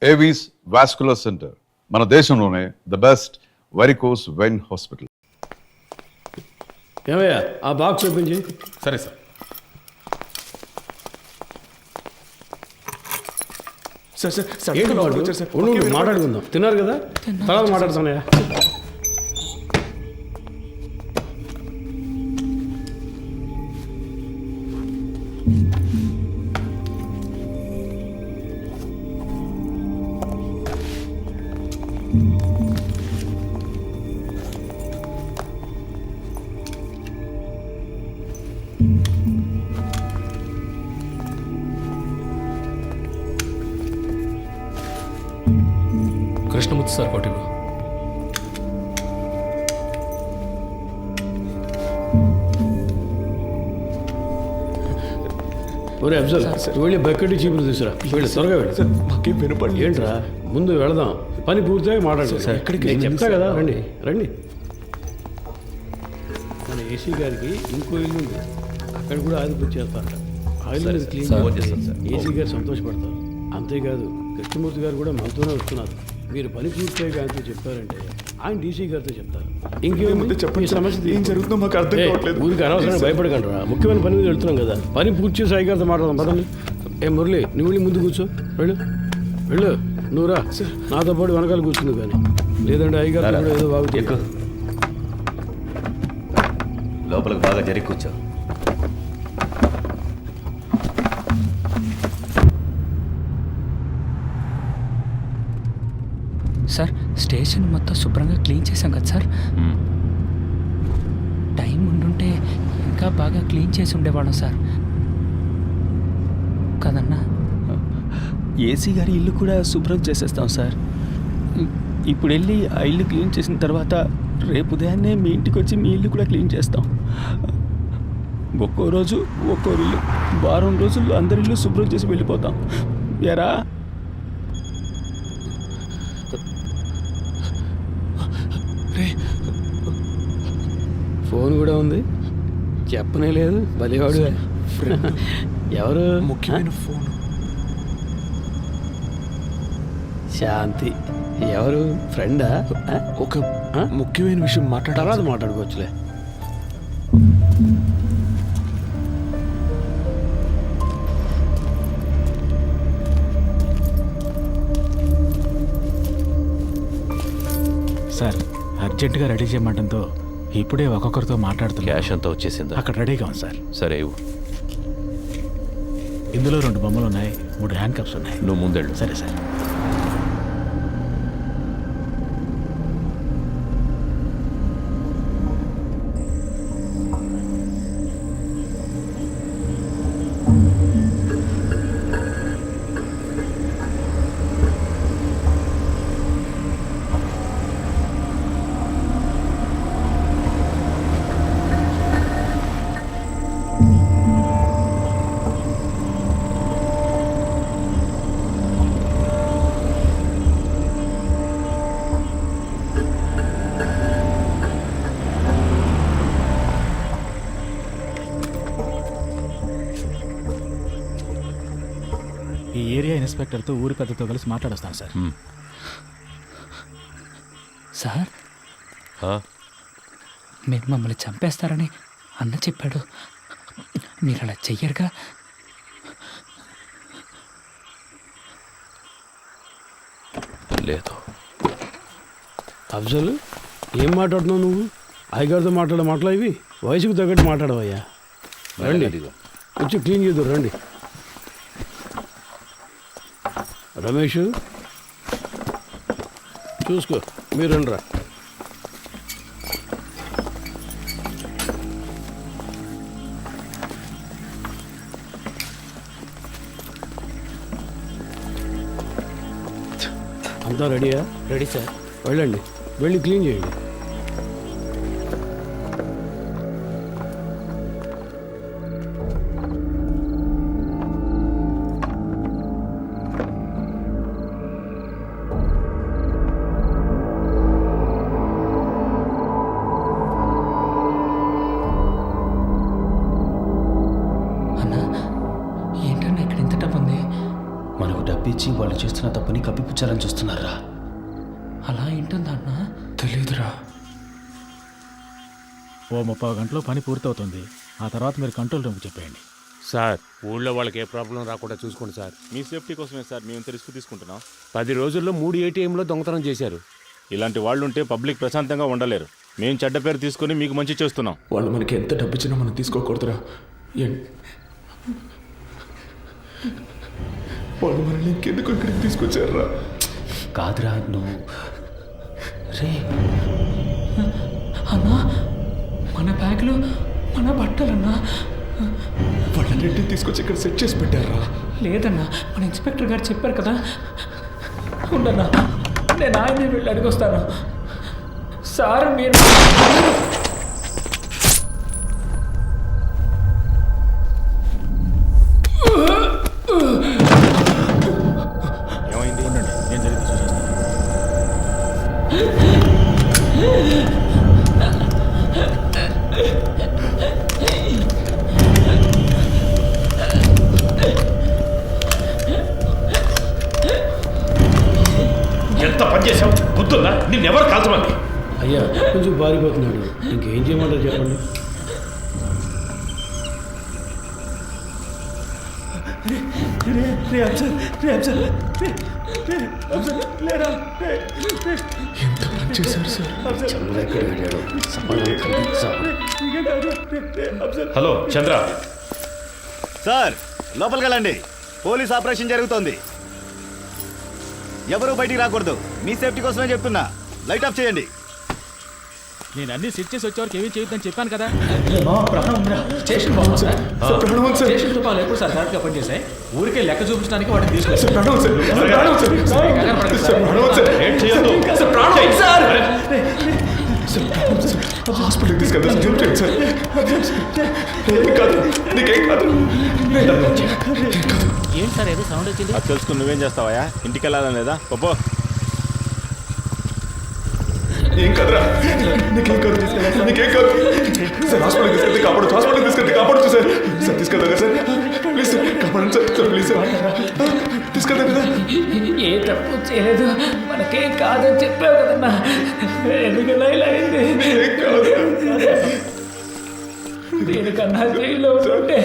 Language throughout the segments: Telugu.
ఏవీస్ వాస్కులర్ సెంటర్, మన దేశంలోనే the best varicose vein hospital. ఏమయ్యా ఆ బాక్స్ ఓపెన్ చేయి. సరే సార్. మాట్లాడుకుందాం. తిన్నారు కదా, తర్వాత మాట్లాడుతున్నాయా? కృష్ణమూర్తి సార్ కోటిలో ఒరే అఫ్జల్, వెళ్ళి బకెట్ చీపులు తీసురా. వెళ్ళి త్వరగా వెళ్ళి. మాకేం వినపడి ఏంట్రా, ముందు వెళదాం, పని పూర్తిగా మాట్లాడు. నేను చెప్తా కదా, రండి రండి. మన ఏసీ గారికి ఇంకో ఇల్లు ఉంది, అక్కడ కూడా ఆయిల్ బుక్ చేస్తారట. ఆయిల్ మీద క్లీన్ ఏసీ గారు సంతోషపడతారు. అంతేకాదు కృష్ణమూర్తి గారు కూడా మనతోనే వస్తున్నారు. మీరు పని పూర్తిగా ఆయనతో చెప్పారంటే ఆయన డీసీ గారితో చెప్తారు. ఇంకేముంది చెప్పండి, సమస్య ఏం జరుగుతుందో మాకు అర్థం కావట్లేదు. ఊరికి అనవసరంగా భయపడకండి రా, ముఖ్యమైన పని మీద వెళ్తున్నాం కదా. పని పూర్తి చేసి సాయి గారితో మాట్లాడదాం పదండి. ఏ మురళి, నువ్వు వెళ్ళి ముందు కూర్చో. వెళ్ళు వెళ్ళు, నువ్వు రా, నాతో పాటు వెనకాల కూర్చుంది. కానీ లేదంటే అయ్యగారు కూడా ఏదో బాగుంది. లోపలికి బాగా జరిగి కూర్చో. సార్, స్టేషన్ మొత్తం శుభ్రంగా క్లీన్ చేశాం కదా సార్. టైం ఉండుంటే ఇంకా బాగా క్లీన్ చేసి ఉండేవాళ్ళం సార్, కదన్నా? ఏసీ గారి ఇల్లు కూడా శుభ్రం చేసేస్తాం సార్. ఇప్పుడు వెళ్ళి ఆ ఇల్లు క్లీన్ చేసిన తర్వాత రేపు ఉదయాన్నే మీ ఇంటికి వచ్చి మీ ఇల్లు కూడా క్లీన్ చేస్తాం. ఒక్కో రోజు ఒక్కో ఇల్లు, వారం రోజుల్లో అందరి ఇల్లు శుభ్రం చేసి వెళ్ళిపోతాం. ఎరా ఫోన్ కూడా ఉంది, చెప్పనే లేదు. బలివాడు ఎవరు? ముఖ్యమైన ఫోన్. శాంతి ఎవరు? ఫ్రెండా? ఒక ముఖ్యమైన విషయం తర్వాత మాట్లాడుకోవచ్చులే. సార్, అర్జెంటుగా రెడీ చేయమంటంతో ఇప్పుడే ఒక్కొక్కరితో మాట్లాడుతున్నా. క్యాష్ అంతా వచ్చేసిందా? అక్కడ రెడీగా ఉంది సార్. సరే ఇవ్వు. ఇందులో 2 బొమ్మలు ఉన్నాయి, 3 హ్యాండ్ కప్స్ ఉన్నాయి. నువ్వు ముందెళ్ళు. సరే సార్. ఈ ఏరియా ఇన్స్పెక్టర్తో ఊరి పెద్దతో కలిసి మాట్లాడొస్తాను సార్. సార్, మీరు మమ్మల్ని చంపేస్తారని అన్న చెప్పాడు. మీరు అలా చెయ్యరుగా? లేదు. అఫ్జల్, ఏం మాట్లాడుతున్నావు నువ్వు? అయ్యగారితో మాట్లాడే మాటలు ఇవి? వయసుకు తగ్గట్టు మాట్లాడవయ్యా. రండి, వచ్చి క్లీన్ చేద్దాం. రండి రమేష్, చూసుకో. మీరు రండిరా. అంతా రెడీయా? Ready sir. వెళ్ళండి, వెళ్ళి క్లీన్ చేయండి. అన్నా, ఏంటన్నా ఇక్కడ ఇంత డబ్బు ఉంది? మనకు డబ్బిచ్చి వచ్చి వాళ్ళు చేస్తున్న తప్పుని కప్పిపుచ్చాలని చూస్తున్నారా? అలా ఏంటుంది అన్న? తెలియదురా. ఓ 30 గంటలో పని పూర్తవుతుంది. ఆ తర్వాత మీరు కంట్రోల్ రూమ్కి చెప్పేయండి. సార్ ఊళ్ళో వాళ్ళకి ఏ ప్రాబ్లం రాకుండా చూసుకోండి సార్. మీ సేఫ్టీ కోసమే సార్ మేము ఇంత రిస్క్ తీసుకుంటున్నాం. 10 రోజుల్లో 3 ATMలో దొంగతనం చేశారు. ఇలాంటి వాళ్ళు ఉంటే పబ్లిక్ ప్రశాంతంగా ఉండలేరు. మేము చెడ్డ పేరు తీసుకుని మీకు మంచి చేస్తున్నాం. వాళ్ళు మనకి ఎంత డబ్బు ఇచ్చినా మనం తీసుకోకూడదురా. వాళ్ళు మనల్ని ఇంకెందుకు ఇక్కడికి తీసుకొచ్చారా? కాదురా నువ్వు రే అన్నా, మన బ్యాగులు, మన బట్టలన్నా. వాళ్ళన్నింటినీ తీసుకొచ్చి ఇక్కడ సెట్ చేసి పెట్టారా? లేదన్నా, మన ఇన్స్పెక్టర్ గారు చెప్పారు కదా. ఉండన్నా, నేను ఆయన్ని వెళ్ళి అడిగొస్తాను. సార్ మీరు ఏమైంది? నేను జరిగింది చూసేస్తాను. ఎంత పని చేసావు? గుర్తుందా? నిన్నెవరు కాల్చమంది? అయ్యా కొంచెం బారిపోతున్నాడు, ఇంకేం చేయమంటారు చెప్పండి. ఎంత పని చేశారు సార్? హలో చంద్ర, సార్ లోపలికి వెళ్ళండి. పోలీస్ ఆపరేషన్ జరుగుతోంది. ఎవరూ బయటికి రాకూడదు. మీ సేఫ్టీ కోసమే చెప్తున్నా. లైట్ ఆఫ్ చేయండి. నేను అన్ని సెట్ చేసి వచ్చేవారికి ఏమీ చేయొద్దని చెప్పాను కదా. స్టేషన్ ఎప్పుడు సార్ కరెక్ట్గా పనిచేసాయి. ఊరికే లెక్క చూపించడానికి వాటిని లేట్ చేయొద్దు. హాస్పిటల్కి తీసుకెళ్తా సార్. కాదు, నీకేం కాదు. ఏంటి సార్ ఏదో సౌండ్ వచ్చింది? అది తెలుసుకుని నువ్వేం చేస్తావా? ఇంటికి వెళ్ళాలని లేదా? పప్పు ఏం కాదురా, నీకేం కాదు. నీకేం కాదు సార్. హాస్పిటల్కి తీసుకెళ్తే కాపాడు. హాస్పిటల్కి తీసుకెళ్తే కాపాడచ్చు సార్. సార్ తీసుకెళ్తా సార్. ప్లీజ్ సార్, కాపాడండి సార్. సార్ ప్లీజ్ సార్, తీసుకెళ్తా కదా. ఏ తప్పు చేయలేదు, మనకేం కాదని చెప్పావు కదన్నా. ఎందుకన్నా ఇలా అయింది? ఏం కాదు. దీనికన్నా జైల్లో ఉంటే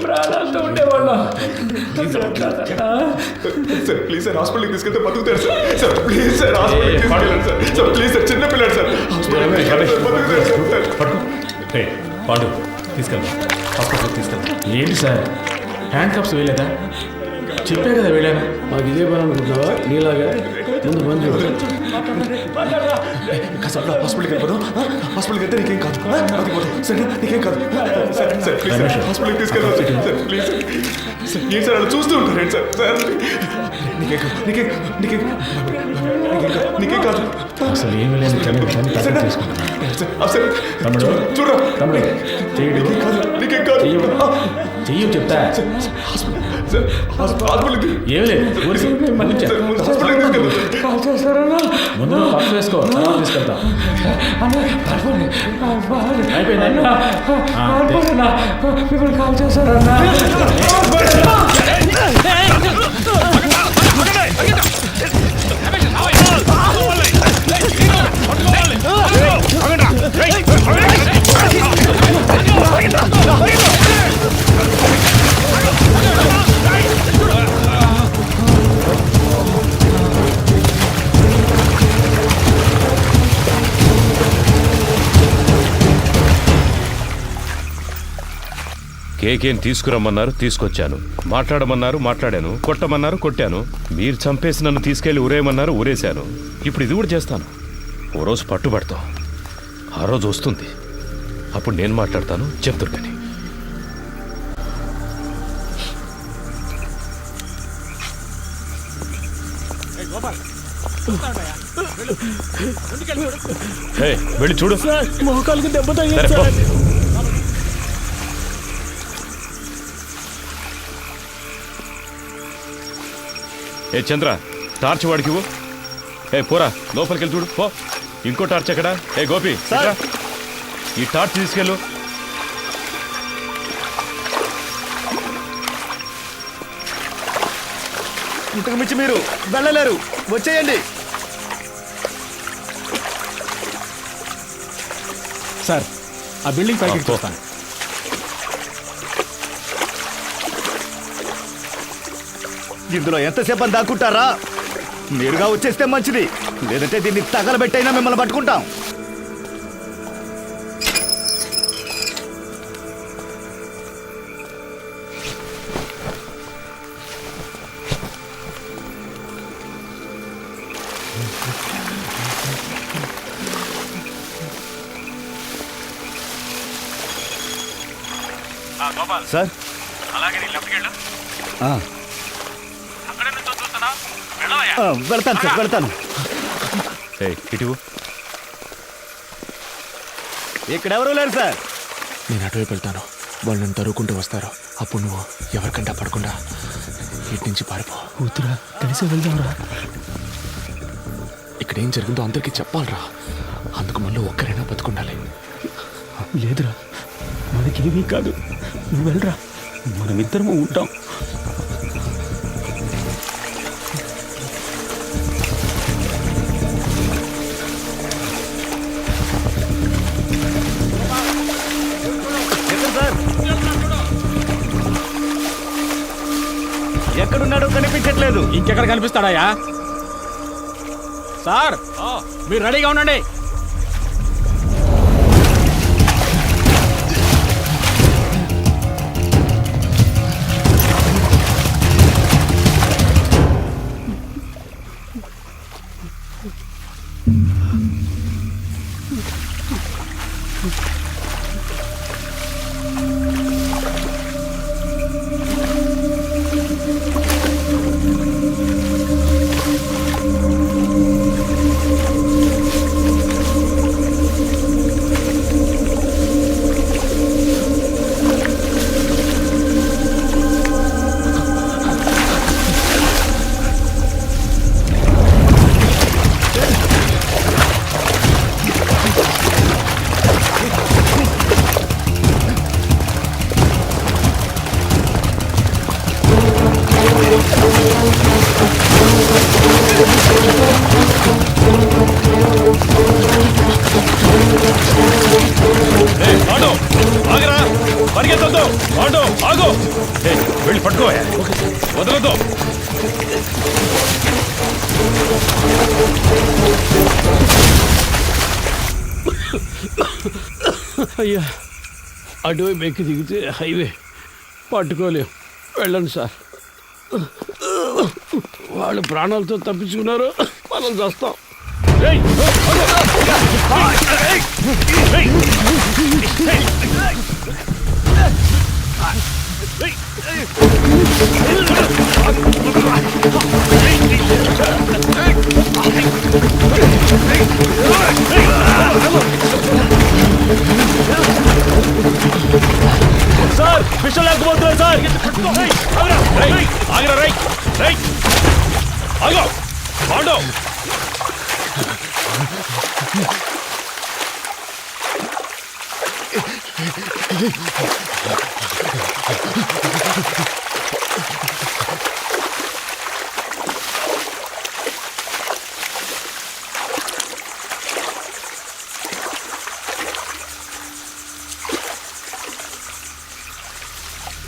ప్రాణాలతో ఉండేవాళ్ళం. సార్ ప్లీజ్ సార్, హాస్పిటల్కి తీసుకెళ్తే బతుకుతారు సార్. సార్ ప్లీజ్ సార్, హాస్పిటల్కి తీసుకెళ్ళండి సార్. సార్ ప్లీజ్ సార్, చిన్న పిల్లలు సార్. హాస్పిటల్కి బతుకుతారు సార్. పాండు తీసుకెళ్దాం, హాస్పిటల్కి తీసుకెళ్దాం. ఏంటి సార్, హ్యాండ్ కప్స్ వేయలేదా? చెప్పే కదా వెళ్ళాను. మాకు ఇదే పని అనుకుంటున్నావా? నీలాగా ముందు పని చూడు. కాసేపు హాస్పిటల్కి వెళ్ళిపోదాం. హాస్పిటల్కి వెళ్తే నీకేం కాదు. సరే నీకేం కాదు. సార్ సార్ ప్లీజ్ సార్, హాస్పిటల్కి తీసుకెళ్దాం సార్. Please sir. సార్ ఏంటి సార్ అలా చూస్తూ ఉంటారు ఏంటి సార్? సార్ నీకేం కాదు. నీకేం కాదు. అసలు ఏమి లేదు, చనిపోతాను తీసుకుంటాను. సార్ తమ్ముడు, చూడరా తమ్ముడు చెయ్యడు. నీకేం కాదు. చెయ్యి చెప్తా. సార్ హాస్పిటల్కి ఏమి లేదు, ఊరికి మళ్ళీ సార్ ముందు హాస్పిటల్కి తీసుకెళ్దాం. ముందు పప్పు వేసుకో, తర్వాత తీసుకెళ్తాం. అయిపోయింది. మిమ్మల్ని కాల్ చేశారన్నా. కేకేని తీసుకురమ్మన్నారు, తీసుకొచ్చాను. మాట్లాడమన్నారు, మాట్లాడాను. కొట్టమన్నారు, కొట్టాను. మీరు చంపేసి నన్ను తీసుకెళ్లి ఊరేయమన్నారు, ఊరేశాను. ఇప్పుడు ఇది కూడా చేస్తాను. ఓ రోజు పట్టుబడతాం. ఆ రోజు వస్తుంది, అప్పుడు నేను మాట్లాడతాను. చెప్తారు కానీ వెళ్ళి చూడు. మోకాలకు దెబ్బ సరే, తగిలింది పో. సార్. ఏ చంద్ర, టార్చ్ వాడికి ఇవ్వు. ఏ పోరా, లోపలికి వెళ్ళి చూడు. పో. ఇంకో టార్చ్ ఎక్కడ? ఏ గోపి, ఇట్రా. ఈ టార్చ్ తీసుకెళ్ళు. ఇంతకు మించి మీరు వెళ్ళలేరు, వచ్చేయండి. సార్ ఆ బిల్డింగ్ పైకి చూస్తాను. ఇందులో ఎంతసేపు అని దాక్కుంటారా? మీరుగా వచ్చేస్తే మంచిది, లేదంటే దీన్ని తగలబెట్టైనా మిమ్మల్ని పట్టుకుంటాం. సార్ వెళ్తాను సార్, వెళ్తాను. ఇటు ఇక్కడెవరూ లేరు సార్. నేను అటువైపు వెళ్తాను, వాళ్ళు నన్ను తరువుకుంటూ వస్తారు. అప్పుడు నువ్వు ఎవరికంటా పడకుండా ఇటు నుంచి పారిపో. వద్దురా, కలిసి వెళ్దాంరా. ఇక్కడ ఏం జరిగిందో అందరికీ చెప్పాలరా, అందుకు మళ్ళీ ఒక్కరైనా బతుకుండాలి. లేదురా, మనకేమీ కాదు, నువ్వు వెళ్ళరా, మనమిద్దరము ఉంటాం. సార్ ఎక్కడున్నాడో కనిపించట్లేదు. ఇంకెక్కడ కనిపిస్తాడాయా? సార్ మీరు రెడీగా ఉండండి. వెళ్ళి పట్టుకో, వదలదు. అయ్యా, అటువైపు ఎక్కి దిగితే హైవే పట్టుకోలేం, వెళ్ళండి సార్. వాళ్ళు ప్రాణాలతో తప్పించుకున్నారు, మనం చేస్తాం. సార్ విషయం లేకపోతున్నారు సార్. ఆగరా, రై రై ఆగో, పాండు.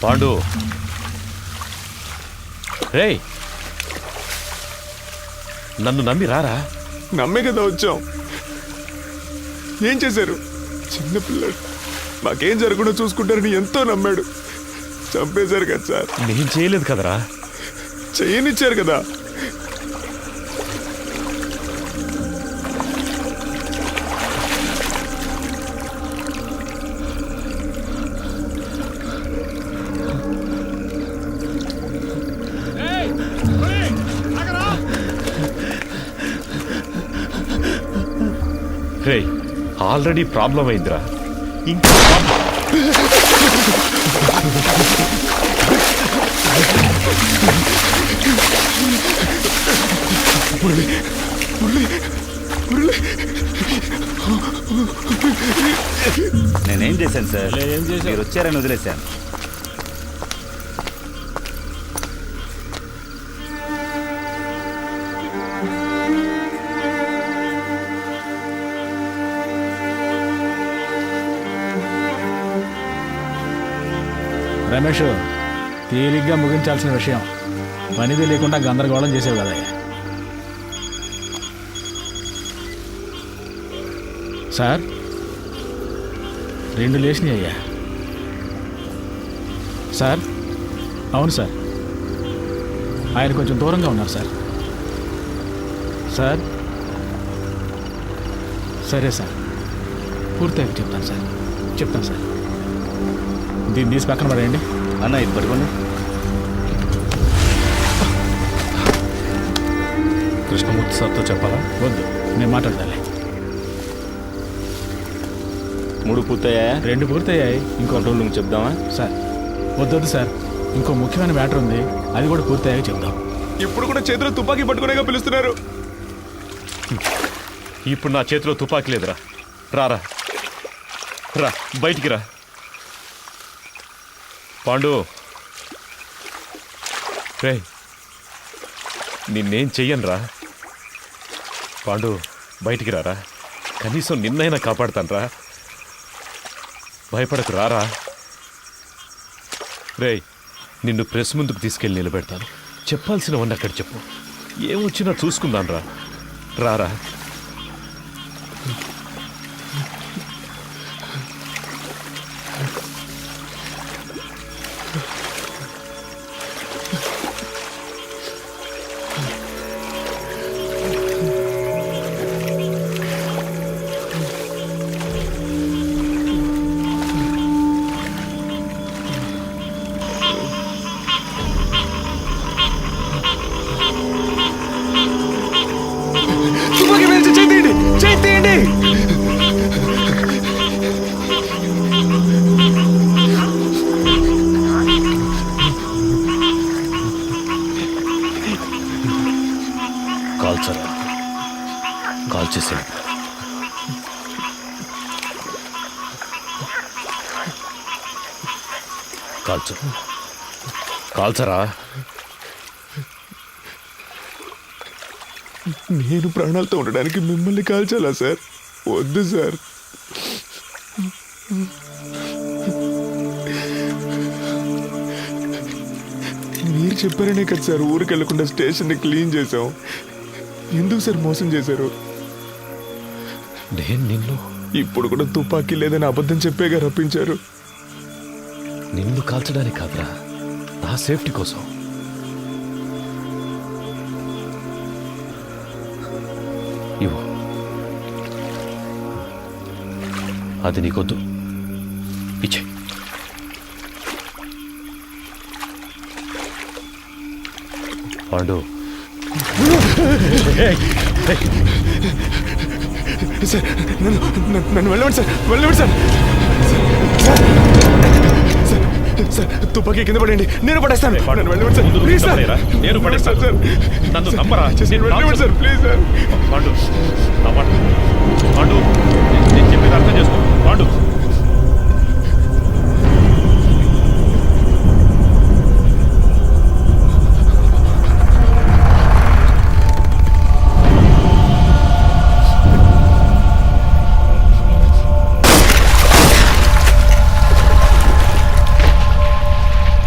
పాండు, రేయ్ నన్ను నమ్మి రారా. నమ్మే కదా వచ్చాం. ఏం చేశారు? చిన్నపిల్లడు, మాకేం జరగకుండా చూసుకుంటారని ఎంతో నమ్మాడు. చంపేశారు కదా సార్. నేను చేయలేదు కదరా. చేయనిచ్చారు కదా. రేయ్ ఆల్రెడీ ప్రాబ్లం అయిందిరా, ఇంకా నేనేం చేశాను సార్? మీరు వచ్చారని వదిలేశాను. రమేష్, తేలిగ్గా ముగించాల్సిన విషయం పనిది లేకుండా గందరగోళం చేసేవి కదా. సార్ 2 లేచినాయి అయ్యా. సార్ అవును సార్, ఆయన కొంచెం దూరంగా ఉన్నారు సార్. సార్ సరే సార్, పూర్తయ్యాక చెప్తాను సార్. దీన్ని తీసి పక్కన పడేయండి. అన్న ఇది పట్టుకోండి. కృష్ణమూర్తి సార్తో చెప్పాలా? వద్దు, నేను మాట్లాడతాలే. 3 పూర్తయ్యా? 2 పూర్తయ్యాయి, ఇంకో కంట్రోల్ రూమ్ చెప్దామా? సార్ వద్దొద్దు సార్, ఇంకో ముఖ్యమైన మ్యాటర్ ఉంది, అది కూడా పూర్తయ్యాక చెప్దాం. ఇప్పుడు కూడా చేతిలో తుపాకీ పట్టుకునేగా పిలుస్తున్నారు. ఇప్పుడు నా చేతిలో తుపాకీ లేదురా. రారా రా, బయటికి రా. పాండు, రే నిన్నేం చెయ్యను రా. పాండు బయటికి రారా, కనీసం నిన్నైనా కాపాడుతాను రా. భయపడకు, రారా. రే నిన్ను ప్రెస్ ముందుకు తీసుకెళ్ళి నిలబెడతాను. చెప్పాల్సినవన్నీ అక్కడ చెప్పు. ఏమొచ్చినా చూసుకుందాను రా. రారా. తుపాకీ వేసి చేయండి. కాల్చరా, కాల్చేసాను. కాల్చరా. నేను ప్రాణాలతో ఉండడానికి మిమ్మల్ని కాల్చాలా సార్? వద్దు సార్. మీరు చెప్పారనే కదా సార్ ఊరికి వెళ్లకుండా స్టేషన్ని క్లీన్ చేసాం. ఎందుకు సార్ మోసం చేశారు? నేను నిన్ను ఇప్పుడు కూడా తుపాకీ లేదని అబద్ధం చెప్పేగా రప్పించారు. నిన్ను కాల్చడానికి కాదురా, నా సేఫ్టీ కోసం. ఇవ్వు, అది నీకొద్దు, ఇచ్చే. పాండు, సార్ నన్ను వెళ్ళండి సార్, సార్. సార్ తుపాకీ కింద పడండి, నేను పడేస్తాను. నన్ను వెళ్ళండి సార్, ప్లీజ్ సార్. నేను పడేస్తాను సార్. నన్ను నమ్మరా? వెళ్ళండి సార్, ప్లీజ్ సార్. పాండు, నా మాట పాండు, నేను చెప్పేది అర్థం చేసుకో. పాండు